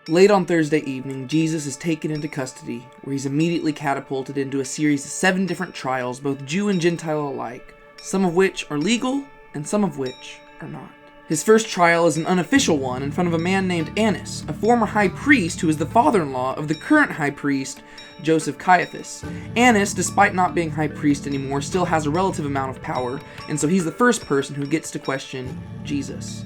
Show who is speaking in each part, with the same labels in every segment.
Speaker 1: Late on Thursday evening, Jesus is taken into custody, where he's immediately catapulted into a series of 7 different trials, both Jew and Gentile alike, some of which are legal and some of which are not. His first trial is an unofficial one in front of a man named Annas, a former high priest who is the father-in-law of the current high priest, Joseph Caiaphas. Annas, despite not being high priest anymore, still has a relative amount of power, and so he's the first person who gets to question Jesus.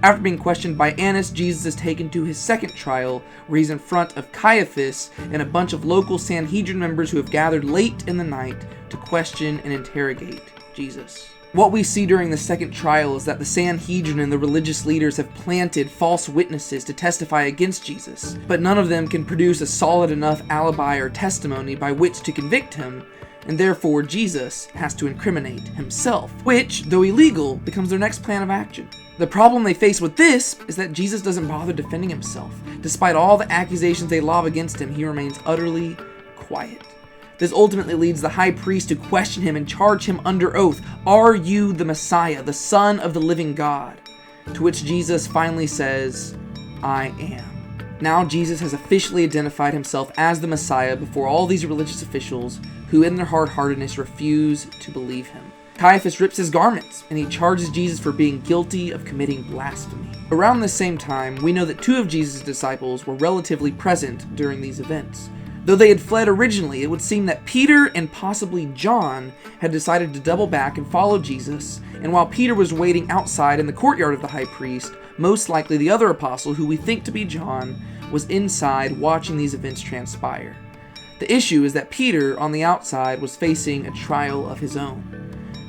Speaker 1: After being questioned by Annas, Jesus is taken to his second trial, where he's in front of Caiaphas and a bunch of local Sanhedrin members who have gathered late in the night to question and interrogate Jesus. What we see during the second trial is that the Sanhedrin and the religious leaders have planted false witnesses to testify against Jesus, but none of them can produce a solid enough alibi or testimony by which to convict him, and therefore Jesus has to incriminate himself, which, though illegal, becomes their next plan of action. The problem they face with this is that Jesus doesn't bother defending himself. Despite all the accusations they lob against him, he remains utterly quiet. This ultimately leads the high priest to question him and charge him under oath, "Are you the Messiah, the Son of the living God?" To which Jesus finally says, "I am." Now Jesus has officially identified himself as the Messiah before all these religious officials who in their hard-heartedness refuse to believe him. Caiaphas rips his garments, and he charges Jesus for being guilty of committing blasphemy. Around the same time, we know that 2 of Jesus' disciples were relatively present during these events. Though they had fled originally, it would seem that Peter and possibly John had decided to double back and follow Jesus, and while Peter was waiting outside in the courtyard of the high priest, most likely the other apostle, who we think to be John, was inside watching these events transpire. The issue is that Peter, on the outside, was facing a trial of his own.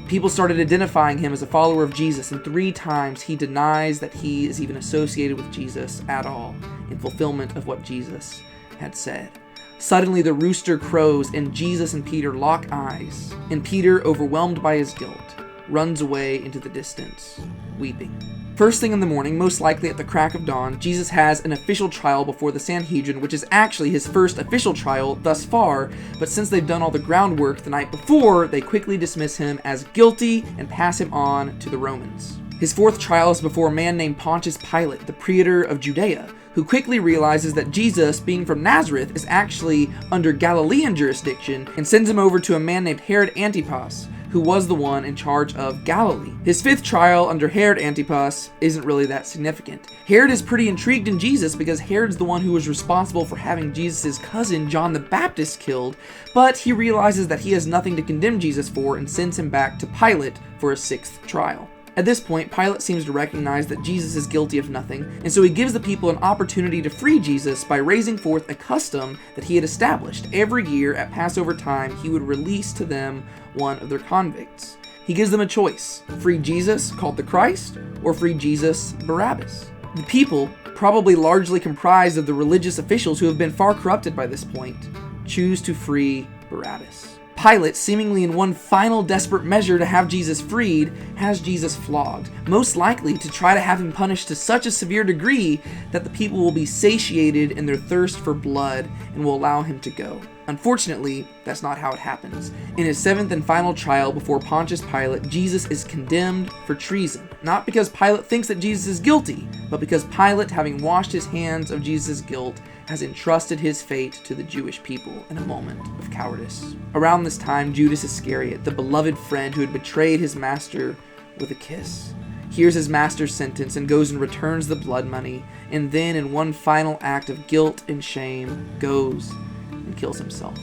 Speaker 1: People started identifying him as a follower of Jesus, and 3 times he denies that he is even associated with Jesus at all, in fulfillment of what Jesus had said. Suddenly the rooster crows, and Jesus and Peter lock eyes, and Peter, overwhelmed by his guilt, runs away into the distance, weeping. First thing in the morning, most likely at the crack of dawn, Jesus has an official trial before the Sanhedrin, which is actually his first official trial thus far, but since they've done all the groundwork the night before, they quickly dismiss him as guilty and pass him on to the Romans. His fourth trial is before a man named Pontius Pilate, the praetor of Judea, who quickly realizes that Jesus, being from Nazareth, is actually under Galilean jurisdiction and sends him over to a man named Herod Antipas, who was the one in charge of Galilee. His fifth trial under Herod Antipas isn't really that significant. Herod is pretty intrigued in Jesus because Herod's the one who was responsible for having Jesus' cousin John the Baptist killed, but he realizes that he has nothing to condemn Jesus for and sends him back to Pilate for a 6th trial. At this point, Pilate seems to recognize that Jesus is guilty of nothing, and so he gives the people an opportunity to free Jesus by raising forth a custom that he had established. Every year at Passover time, he would release to them one of their convicts. He gives them a choice: free Jesus, called the Christ, or free Jesus, Barabbas. The people, probably largely comprised of the religious officials who have been far corrupted by this point, choose to free Barabbas. Pilate, seemingly in one final desperate measure to have Jesus freed, has Jesus flogged, most likely to try to have him punished to such a severe degree that the people will be satiated in their thirst for blood and will allow him to go. Unfortunately, that's not how it happens. In his 7th and final trial before Pontius Pilate, Jesus is condemned for treason, not because Pilate thinks that Jesus is guilty, but because Pilate, having washed his hands of Jesus' guilt, has entrusted his fate to the Jewish people in a moment of cowardice. Around this time, Judas Iscariot, the beloved friend who had betrayed his master with a kiss, hears his master's sentence and goes and returns the blood money, and then in one final act of guilt and shame, goes and kills himself.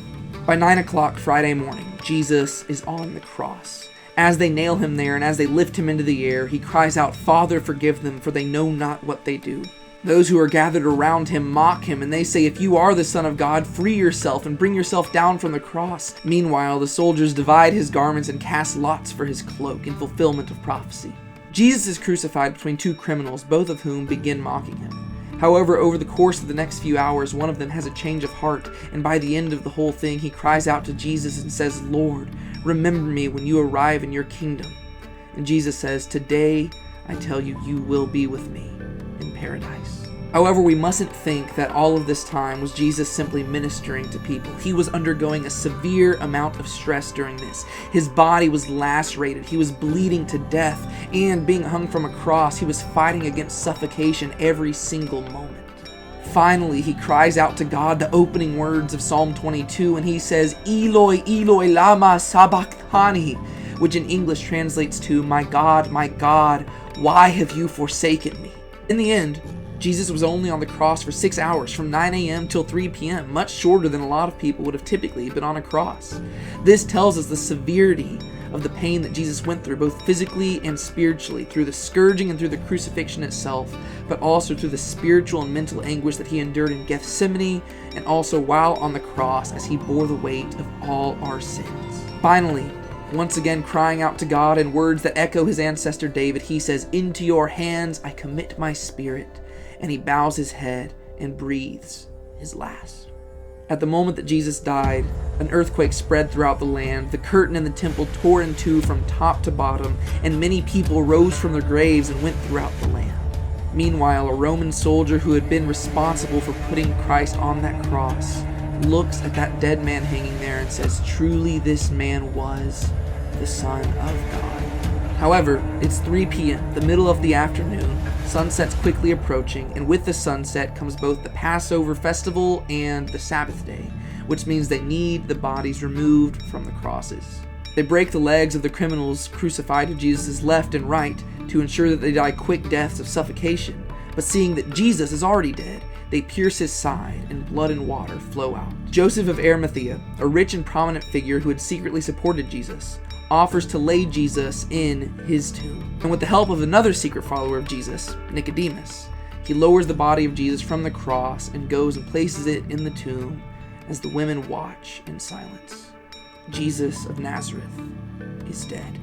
Speaker 1: By 9 o'clock Friday morning, Jesus is on the cross. As they nail him there and as they lift him into the air, he cries out, "Father, forgive them, for they know not what they do." Those who are gathered around him mock him, and they say, "If you are the Son of God, free yourself and bring yourself down from the cross." Meanwhile, the soldiers divide his garments and cast lots for his cloak in fulfillment of prophecy. Jesus is crucified between 2 criminals, both of whom begin mocking him. However, over the course of the next few hours, one of them has a change of heart, and by the end of the whole thing, he cries out to Jesus and says, "Lord, remember me when you arrive in your kingdom." And Jesus says, "Today, I tell you, you will be with me in paradise." However, we mustn't think that all of this time was Jesus simply ministering to people. He was undergoing a severe amount of stress during this. His body was lacerated, he was bleeding to death, and being hung from a cross, he was fighting against suffocation every single moment. Finally, he cries out to God the opening words of Psalm 22, and he says, Eloi, Eloi, lama sabachthani, which in English translates to, my God, why have you forsaken me? In the end, Jesus was only on the cross for 6 hours, from 9 a.m. till 3 p.m., much shorter than a lot of people would have typically been on a cross. This tells us the severity of the pain that Jesus went through, both physically and spiritually, through the scourging and through the crucifixion itself, but also through the spiritual and mental anguish that he endured in Gethsemane, and also while on the cross as he bore the weight of all our sins. Finally, once again crying out to God in words that echo his ancestor David, he says, into your hands I commit my spirit, and he bows his head and breathes his last. At the moment that Jesus died, an earthquake spread throughout the land. The curtain in the temple tore in two from top to bottom, and many people rose from their graves and went throughout the land. Meanwhile, a Roman soldier who had been responsible for putting Christ on that cross looks at that dead man hanging there and says, truly this man was the Son of God. However, it's 3 p.m., the middle of the afternoon, sunset's quickly approaching, and with the sunset comes both the Passover festival and the Sabbath day, which means they need the bodies removed from the crosses. They break the legs of the criminals crucified to Jesus' left and right to ensure that they die quick deaths of suffocation, but seeing that Jesus is already dead, they pierce his side, and blood and water flow out. Joseph of Arimathea, a rich and prominent figure who had secretly supported Jesus, offers to lay Jesus in his tomb. And with the help of another secret follower of Jesus, Nicodemus, he lowers the body of Jesus from the cross and goes and places it in the tomb as the women watch in silence. Jesus of Nazareth is dead.